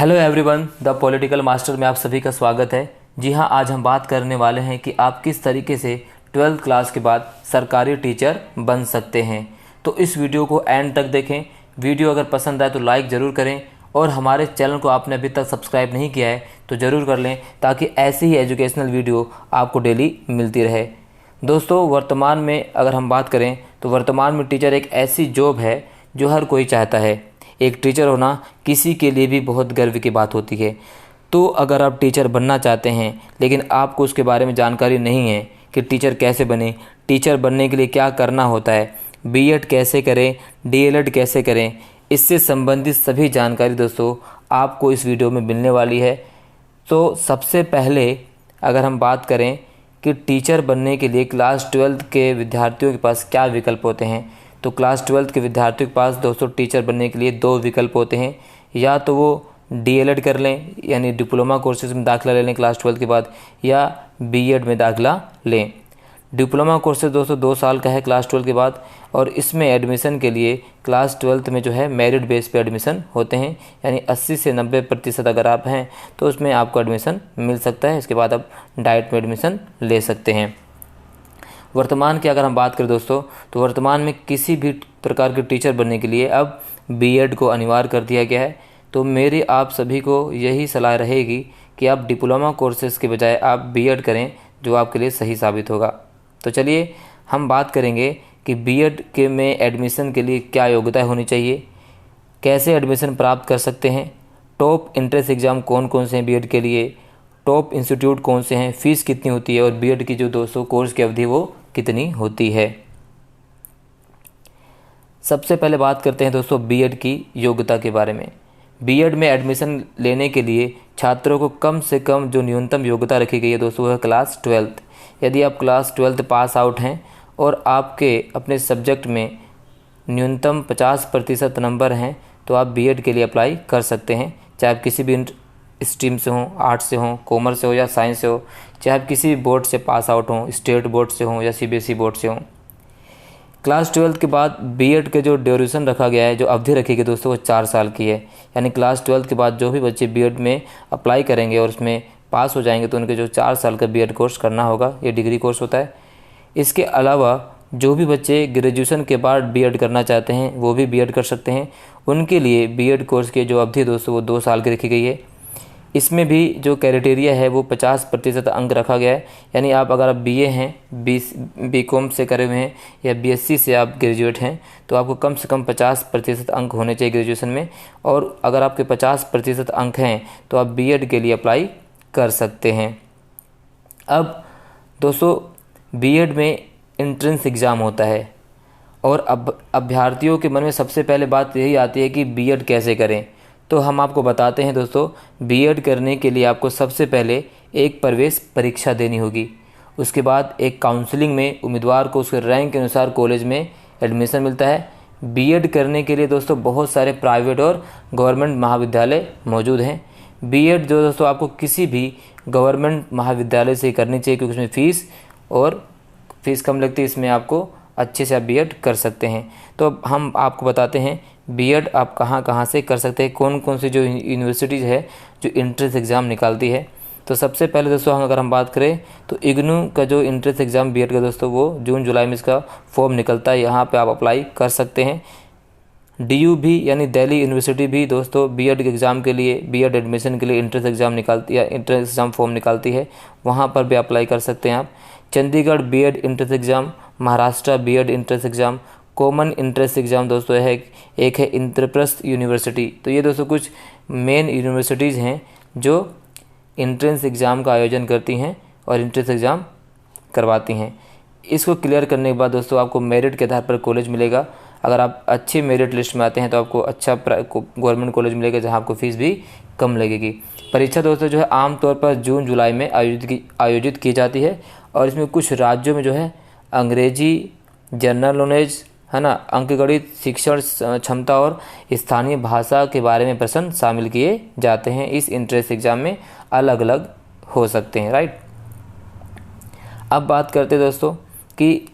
Hello everyone, the political master में आप सभी का स्वागत है। जी हाँ, आज हम बात करने वाले हैं कि आप किस तरीके से 12th क्लास के बाद सरकारी टीचर बन सकते हैं। तो इस वीडियो को एंड तक देखें। वीडियो अगर पसंद आए तो लाइक ज़रूर करें और हमारे चैनल को आपने अभी तक सब्सक्राइब नहीं किया है तो ज़रूर कर लें, ताकि ऐसी ही एजुकेशनल वीडियो आपको डेली मिलती रहे। दोस्तों, वर्तमान में अगर हम बात करें तो वर्तमान में टीचर एक ऐसी जॉब है जो हर कोई चाहता है। एक टीचर होना किसी के लिए भी बहुत गर्व की बात होती है। तो अगर आप टीचर बनना चाहते हैं लेकिन आपको उसके बारे में जानकारी नहीं है कि टीचर कैसे बने, टीचर बनने के लिए क्या करना होता है, बीएड कैसे करें, डीएलएड कैसे करें, इससे संबंधित सभी जानकारी दोस्तों आपको इस वीडियो में मिलने वाली है। तो सबसे पहले अगर हम बात करें कि टीचर बनने के लिए क्लास 12th के विद्यार्थियों के पास क्या विकल्प होते हैं, तो क्लास 12th के विद्यार्थियों के पास दोस्तों टीचर बनने के लिए दो विकल्प होते हैं। या तो वो डीएलएड कर लें, यानी डिप्लोमा कोर्सेज में दाखिला ले लें क्लास 12th के बाद, या बीएड में दाखिला लें। डिप्लोमा कोर्सेज दोस्तों 2 साल का है क्लास 12 के बाद, और इसमें एडमिशन के लिए क्लास 12th में जो है मेरिट बेस पे एडमिशन होते हैं, यानी 80 से 90% अगर आप हैं तो उसमें आपको एडमिशन मिल सकता है। इसके बाद आप डायरेक्ट में एडमिशन ले सकते हैं। वर्तमान की अगर हम बात करें दोस्तों, तो वर्तमान में किसी भी प्रकार के टीचर बनने के लिए अब बीएड को अनिवार्य कर दिया गया है। तो मेरी आप सभी को यही सलाह रहेगी कि आप डिप्लोमा कोर्सेज़ के बजाय आप बीएड करें, जो आपके लिए सही साबित होगा। तो चलिए हम बात करेंगे कि बीएड के में एडमिशन के लिए क्या योग्यता होनी चाहिए, कैसे एडमिशन प्राप्त कर सकते हैं, टॉप एंट्रेंस एग्ज़ाम कौन कौन से हैं बीएड के लिए, टॉप इंस्टीट्यूट कौन से हैं, फ़ीस कितनी होती है, और बीएड की जो दोस्तों कोर्स की अवधि वो कितनी होती है। सबसे पहले बात करते हैं दोस्तों बीएड की योग्यता के बारे में। बीएड में एडमिशन लेने के लिए छात्रों को कम से कम जो न्यूनतम योग्यता रखी गई है दोस्तों वह है क्लास 12th। यदि आप क्लास 12th पास आउट हैं और आपके अपने सब्जेक्ट में न्यूनतम 50% नंबर हैं तो आप बीएड के लिए अप्लाई कर सकते हैं। चाहे आप किसी भी स्ट्रीम से हों, आर्ट्स से हों, कॉमर्स से हो या साइंस से हो, चाहे आप किसी भी बोर्ड से पास आउट हों, स्टेट बोर्ड से हों या सीबीएसई बोर्ड से हों। क्लास 12th के बाद बीएड के जो ड्यूरेशन रखा गया है, जो अवधि रखी गई दोस्तों, वो 4 साल की है। यानी क्लास 12th के बाद जो भी बच्चे बीएड में अप्लाई करेंगे और उसमें पास हो जाएंगे तो उनके जो 4 साल का बीएड कोर्स करना होगा, ये डिग्री कोर्स होता है। इसके अलावा जो भी बच्चे ग्रेजुएशन के बाद बीएड करना चाहते हैं वो भी बीएड कर सकते हैं। उनके लिए बीएड कोर्स की जो अवधि दोस्तों वो 2 साल की रखी गई है। इसमें भी जो क्राइटेरिया है वो 50% अंक रखा गया है। यानी अगर आप बीए हैं, बीकॉम से करे हुए हैं, या बीएससी से आप ग्रेजुएट हैं, तो आपको कम से कम 50% अंक होने चाहिए ग्रेजुएशन में। और अगर आपके 50% अंक हैं तो आप बीएड के लिए अप्लाई कर सकते हैं। अब दोस्तों बीएड में एंट्रेंस एग्ज़ाम होता है, और अब अभ्यर्थियों के मन में सबसे पहले बात यही आती है कि बीएड कैसे करें। तो हम आपको बताते हैं दोस्तों, बीएड करने के लिए आपको सबसे पहले एक प्रवेश परीक्षा देनी होगी। उसके बाद एक काउंसलिंग में उम्मीदवार को उसके रैंक के अनुसार कॉलेज में एडमिशन मिलता है। बीएड करने के लिए दोस्तों बहुत सारे प्राइवेट और गवर्नमेंट महाविद्यालय मौजूद हैं। बीएड जो दोस्तों आपको किसी भी गवर्नमेंट महाविद्यालय से करनी चाहिए, क्योंकि उसमें फ़ीस कम लगती है। इसमें आपको अच्छे से आप बीएड कर सकते हैं। तो अब हम आपको बताते हैं बीएड आप कहाँ कहाँ से कर सकते हैं, कौन कौन सी जो यूनिवर्सिटीज़ है जो एंट्रेंस एग्ज़ाम निकालती है। तो सबसे पहले दोस्तों अगर हम बात करें तो इग्नू का जो एंट्रेंस एग्ज़ाम बीएड का दोस्तों वो जून जुलाई में इसका फॉर्म निकलता है, यहाँ पे आप अप्लाई कर सकते हैं। डीयूबी यानी दिल्ली यूनिवर्सिटी भी दोस्तों बीएड के एग्ज़ाम के लिए, बीएड एडमिशन के लिए एंट्रेंस एग्ज़ाम निकालती है, एंट्रेंस एग्ज़ाम फॉर्म निकालती है, वहाँ पर भी अप्लाई कर सकते हैं आप। Chandigarh BEd entrance exam, Maharashtra BEd entrance exam, common entrance exam दोस्तों है एक है इंद्रप्रस्थ यूनिवर्सिटी। तो ये दोस्तों कुछ मेन यूनिवर्सिटीज़ हैं जो एंट्रेंस एग्ज़ाम का आयोजन करती हैं और एंट्रेंस एग्ज़ाम करवाती हैं। इसको क्लियर करने के बाद दोस्तों आपको मेरिट के आधार पर कॉलेज मिलेगा। अगर आप अच्छे मेरिट लिस्ट में आते हैं तो आपको अच्छा गवर्नमेंट कॉलेज मिलेगा, जहाँ आपको फ़ीस भी कम लगेगी। परीक्षा दोस्तों जो है आमतौर पर जून जुलाई में आयोजित की जाती है, और इसमें कुछ राज्यों में जो है अंग्रेजी, जनरल नॉलेज है ना, अंकगणित, शिक्षण क्षमता और स्थानीय भाषा के बारे में प्रश्न शामिल किए जाते हैं। इस एंट्रेंस एग्ज़ाम में अलग अलग हो सकते हैं, राइट। अब बात करते हैं दोस्तों कि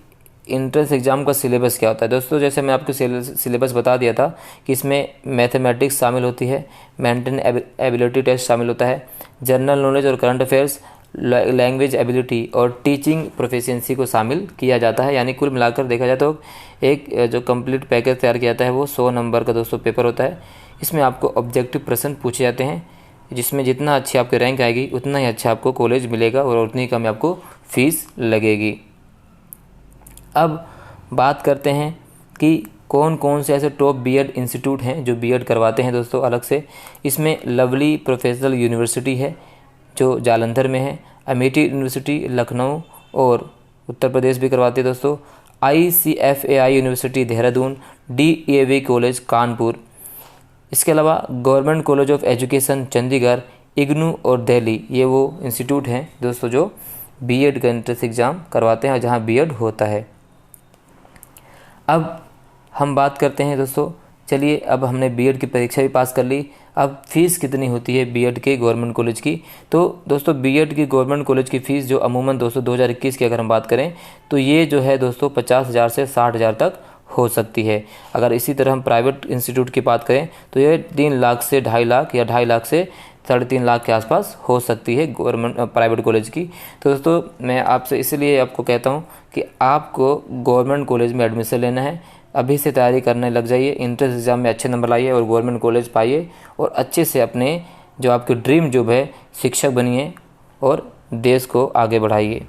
इंट्रेंस एग्ज़ाम का सिलेबस क्या होता है दोस्तों। जैसे मैं आपको सिलेबस बता दिया था कि इसमें मैथमेटिक्स शामिल होती है, मेंटल एबिलिटी टेस्ट शामिल होता है, जनरल नॉलेज और करंट अफेयर्स, लैंग्वेज एबिलिटी और टीचिंग प्रोफिशिएंसी को शामिल किया जाता है। यानी कुल मिलाकर देखा जाए तो एक जो कंप्लीट पैकेज तैयार किया जाता है वो 100 नंबर का दोस्तों पेपर होता है। इसमें आपको ऑब्जेक्टिव प्रश्न पूछे जाते हैं, जिसमें जितना अच्छी आपकी रैंक आएगी उतना ही अच्छा आपको कॉलेज मिलेगा और उतनी कम आपको फीस लगेगी। अब बात करते हैं कि कौन कौन से ऐसे टॉप बीएड इंस्टीट्यूट हैं जो बीएड करवाते हैं दोस्तों अलग से। इसमें लवली प्रोफेशनल यूनिवर्सिटी है जो जालंधर में है, अमेठी यूनिवर्सिटी लखनऊ और उत्तर प्रदेश भी करवाते हैं दोस्तों, ICFAI university Dehradun, DAV college Kanpur. इसके अलावा government college of education Chandigarh, IGNOU और दिल्ली, ये वो इंस्टीट्यूट हैं दोस्तों जो बीएड का एंट्रेंस एग्ज़ाम करवाते हैं और जहाँ बीएड होता है। अब हम बात करते हैं दोस्तों, चलिए अब हमने बीएड की परीक्षा भी पास कर ली, अब फ़ीस कितनी होती है बीएड के गवर्नमेंट कॉलेज की। तो दोस्तों बीएड की गवर्नमेंट कॉलेज की फ़ीस जो अमूमन दोस्तों 2021 की अगर हम बात करें तो ये जो है दोस्तों 50,000 से 60,000 तक हो सकती है। अगर इसी तरह हम प्राइवेट इंस्टीट्यूट की बात करें तो ये 3 लाख से 2.5 लाख या 2.5 लाख से 3.5 लाख के आसपास हो सकती है गवर्नमेंट प्राइवेट कॉलेज की। तो दोस्तों मैं आपसे इसलिए आपको कहता हूँ कि आपको गवर्नमेंट कॉलेज में एडमिशन लेना है, अभी से तैयारी करने लग जाइए, एंट्रेंस एग्ज़ाम में अच्छे नंबर लाइए और गवर्नमेंट कॉलेज पाइए और अच्छे से अपने जो आपकी ड्रीम जॉब है शिक्षक बनिए और देश को आगे बढ़ाइए।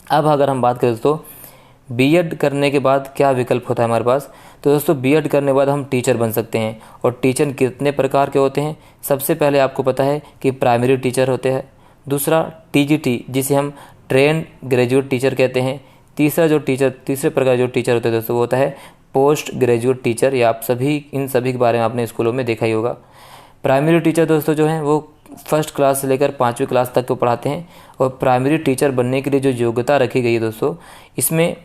अब अगर हम बात करें दोस्तों बीएड करने के बाद क्या विकल्प होता है हमारे पास, तो दोस्तों बीएड करने के बाद हम टीचर बन सकते हैं। और टीचर कितने प्रकार के होते हैं, सबसे पहले आपको पता है कि प्राइमरी टीचर होते हैं, दूसरा टीजीटी जिसे हम ट्रेंड ग्रेजुएट टीचर कहते हैं, तीसरे प्रकार जो टीचर होते हैं दोस्तों वो होता है पोस्ट ग्रेजुएट टीचर। या आप सभी इन सभी के बारे में आपने स्कूलों में देखा ही होगा। प्राइमरी टीचर दोस्तों जो हैं वो फर्स्ट क्लास से लेकर 5वीं क्लास तक को पढ़ाते हैं। और प्राइमरी टीचर बनने के लिए जो योग्यता रखी गई है दोस्तों, इसमें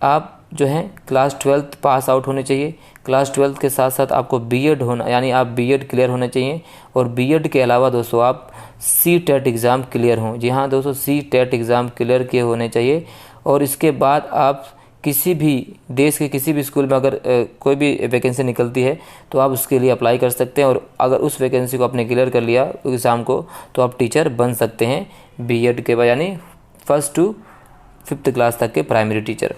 आप जो हैं क्लास 12 पास आउट होने चाहिए। क्लास 12 के साथ साथ आपको बीएड होना, यानी आप बीएड क्लियर होने चाहिए। और बीएड के अलावा दोस्तों आप CTET एग्ज़ाम क्लियर हों। जी हाँ दोस्तों, CTET एग्ज़ाम क्लियर किए होने चाहिए। और इसके बाद आप किसी भी देश के किसी भी स्कूल में अगर कोई भी वैकेंसी निकलती है तो आप उसके लिए अप्लाई कर सकते हैं। और अगर उस वैकेंसी को आपने क्लियर कर लिया एग्ज़ाम को तो आप टीचर बन सकते हैं बीएड के बाद, यानी 1st to 5th क्लास तक के प्राइमरी टीचर।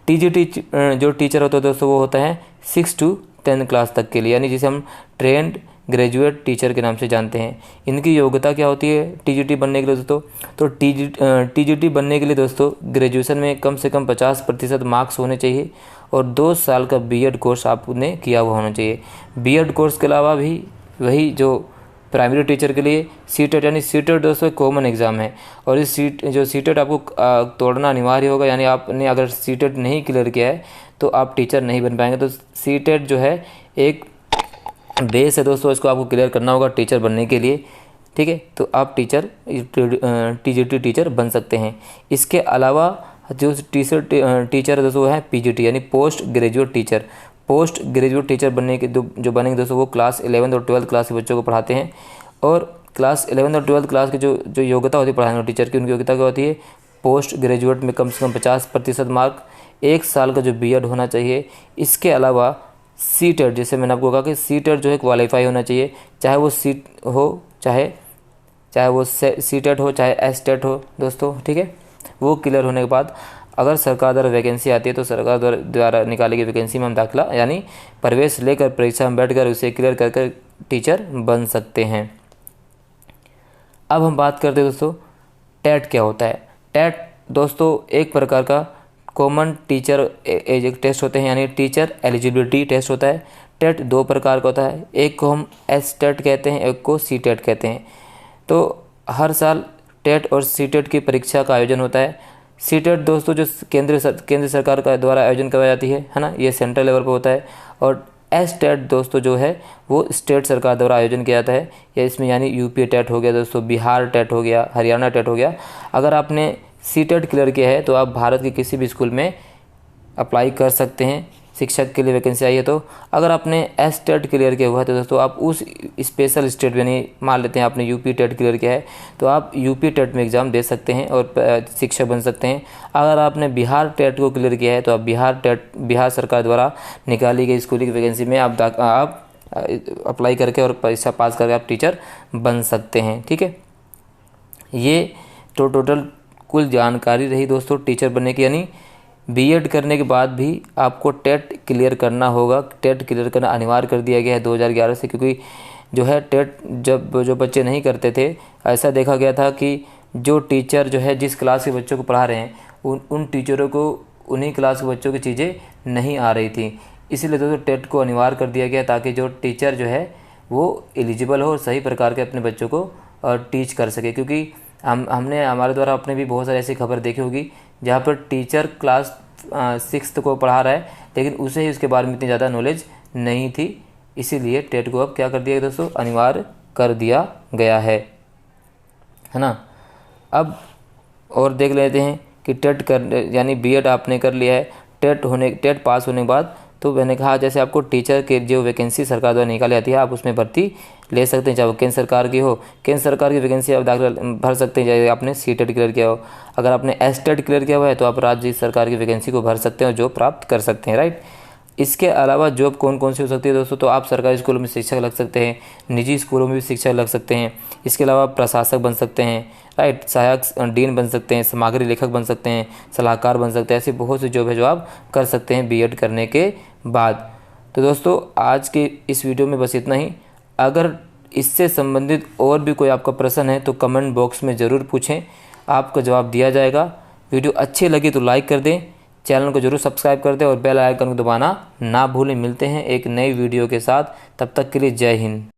टीजीटी जो टीचर होता है दोस्तों वो होता है 6 to 10 क्लास तक के लिए, यानी जिसे हम ट्रेंड ग्रेजुएट टीचर के नाम से जानते हैं। इनकी योग्यता क्या होती है टीजीटी बनने के लिए दोस्तों, तो टीजीटी बनने के लिए दोस्तों ग्रेजुएशन में कम से कम 50% मार्क्स होने चाहिए और 2 साल का बीएड कोर्स आपने किया हुआ होना चाहिए। बीएड कोर्स के अलावा भी वही जो प्राइमरी टीचर के लिए CTET, यानी CTET दोस्तों कॉमन एग्ज़ाम है और इस CTET आपको तोड़ना अनिवार्य होगा। यानी आपने अगर CTET नहीं क्लियर किया है तो आप टीचर नहीं बन पाएंगे। तो CTET जो है एक बेस है दोस्तों, इसको आपको क्लियर करना होगा टीचर बनने के लिए, ठीक है। तो आप टीजीटी टीचर बन सकते हैं। इसके अलावा जो टीचर दोस्तों वो है PGT, यानी post graduate teacher. Post graduate teacher बनने के जो बनेंगे दोस्तों वो क्लास 11th और 12th क्लास के बच्चों को पढ़ाते हैं। और क्लास 11th और 12th क्लास की जो योग्यता होती है पढ़ाने वाले टीचर की, उनकी योग्यता क्या होती है पोस्ट ग्रेजुएट में कम से कम 50% मार्क, 1 साल का जो बीएड होना चाहिए। इसके अलावा CTET, जैसे मैंने आपको कहा कि CTET जो है क्वालिफाई होना चाहिए, चाहे वो CTET हो चाहे STET हो दोस्तों, ठीक है। वो क्लियर होने के बाद अगर सरकार द्वारा वैकेंसी आती है तो सरकार द्वारा निकाली गई वैकेंसी में हम दाखिला यानी प्रवेश लेकर परीक्षा में बैठकर उसे क्लियर कर टीचर बन सकते हैं। अब हम बात करते हैं दोस्तों टेट क्या होता है। टेट दोस्तों एक प्रकार का कॉमन टीचर टेस्ट होते हैं, यानी टीचर एलिजिबिलिटी टेस्ट होता है। टेट 2 प्रकार का होता है, एक को हम STET कहते हैं, एक को CTET कहते हैं। तो हर साल टेट और CTET की परीक्षा का आयोजन होता है। CTET दोस्तों जो केंद्र सरकार का द्वारा आयोजन करवाई जाती है ना, ये सेंट्रल लेवल पर होता है। और STET दोस्तों जो है वो स्टेट सरकार द्वारा आयोजन किया जाता है। या इसमें यानी UP टेट हो गया दोस्तों, बिहार टेट हो गया, हरियाणा टेट हो गया। अगर आपने CTET क्लियर किया है तो आप भारत के किसी भी स्कूल में अप्लाई कर सकते हैं शिक्षक के लिए वैकेंसी आई है। तो अगर आपने एस टेट क्लियर किया हुआ है तो दोस्तों आप उस स्पेशल स्टेट यानी मान लेते हैं आपने यूपी टेट क्लियर किया है तो आप यूपी टेट में एग्ज़ाम दे सकते हैं और शिक्षक बन सकते हैं। अगर आपने बिहार टेट को क्लियर किया है तो आप बिहार सरकार द्वारा निकाली गई स्कूली की वैकेंसी में आप अप्लाई करके और परीक्षा पास करके आप टीचर बन सकते हैं। ठीक है, ये तो टोटल कुल जानकारी रही दोस्तों टीचर बनने की। यानी बीएड करने के बाद भी आपको टेट क्लियर करना होगा। टेट क्लियर करना अनिवार्य कर दिया गया है 2011 से, क्योंकि जो है टेट जो बच्चे नहीं करते थे, ऐसा देखा गया था कि जो टीचर जो है जिस क्लास के बच्चों को पढ़ा रहे हैं उन टीचरों को उन्हीं क्लास के बच्चों की चीज़ें नहीं आ रही थी। इसीलिए दोस्तों टेट को अनिवार्य कर दिया गया ताकि जो टीचर जो है वो एलिजिबल हो और सही प्रकार के अपने बच्चों को टीच कर सके। क्योंकि हमने हमारे द्वारा अपने भी बहुत सारी ऐसी खबर देखी होगी जहाँ पर टीचर क्लास 6th को पढ़ा रहा है लेकिन उसे ही उसके बारे में इतनी ज़्यादा नॉलेज नहीं थी। इसीलिए टेट को अब क्या कर दिया गया दोस्तों, अनिवार्य कर दिया गया है ना। अब और देख लेते हैं कि टेट कर यानी बीएड आपने कर लिया है, टेट पास होने के बाद तो मैंने कहा जैसे आपको टीचर के जो वैकेंसी सरकार द्वारा निकाली जाती है आप उसमें भर्ती ले सकते हैं, चाहे वो केंद्र सरकार की हो। केंद्र सरकार की वैकेंसी आप दाखिला भर सकते हैं चाहे आपने सी टेट क्लियर किया हो। अगर आपने एस टेट क्लियर किया हुआ है तो आप राज्य सरकार की वैकेंसी को भर सकते हैं और जॉब प्राप्त कर सकते हैं, राइट। इसके अलावा जॉब कौन कौन सी हो सकती है दोस्तों, तो आप सरकारी स्कूलों में शिक्षक लग सकते हैं, निजी स्कूलों में भी शिक्षक लग सकते हैं। इसके अलावा प्रशासक बन सकते हैं, राइट, सहायक डीन बन सकते हैं, सामग्री लेखक बन सकते हैं, सलाहकार बन सकते हैं। ऐसी बहुत सी जॉब है जो आप कर सकते हैं बीएड करने के बाद। तो दोस्तों आज के इस वीडियो में बस इतना ही। अगर इससे संबंधित और भी कोई आपका प्रश्न है तो कमेंट बॉक्स में ज़रूर पूछें, आपका जवाब दिया जाएगा। वीडियो अच्छी लगी तो लाइक कर दें, चैनल को जरूर सब्सक्राइब कर दें और बेल आइकन को दबाना ना भूलें। मिलते हैं एक नई वीडियो के साथ, तब तक के लिए जय हिंद।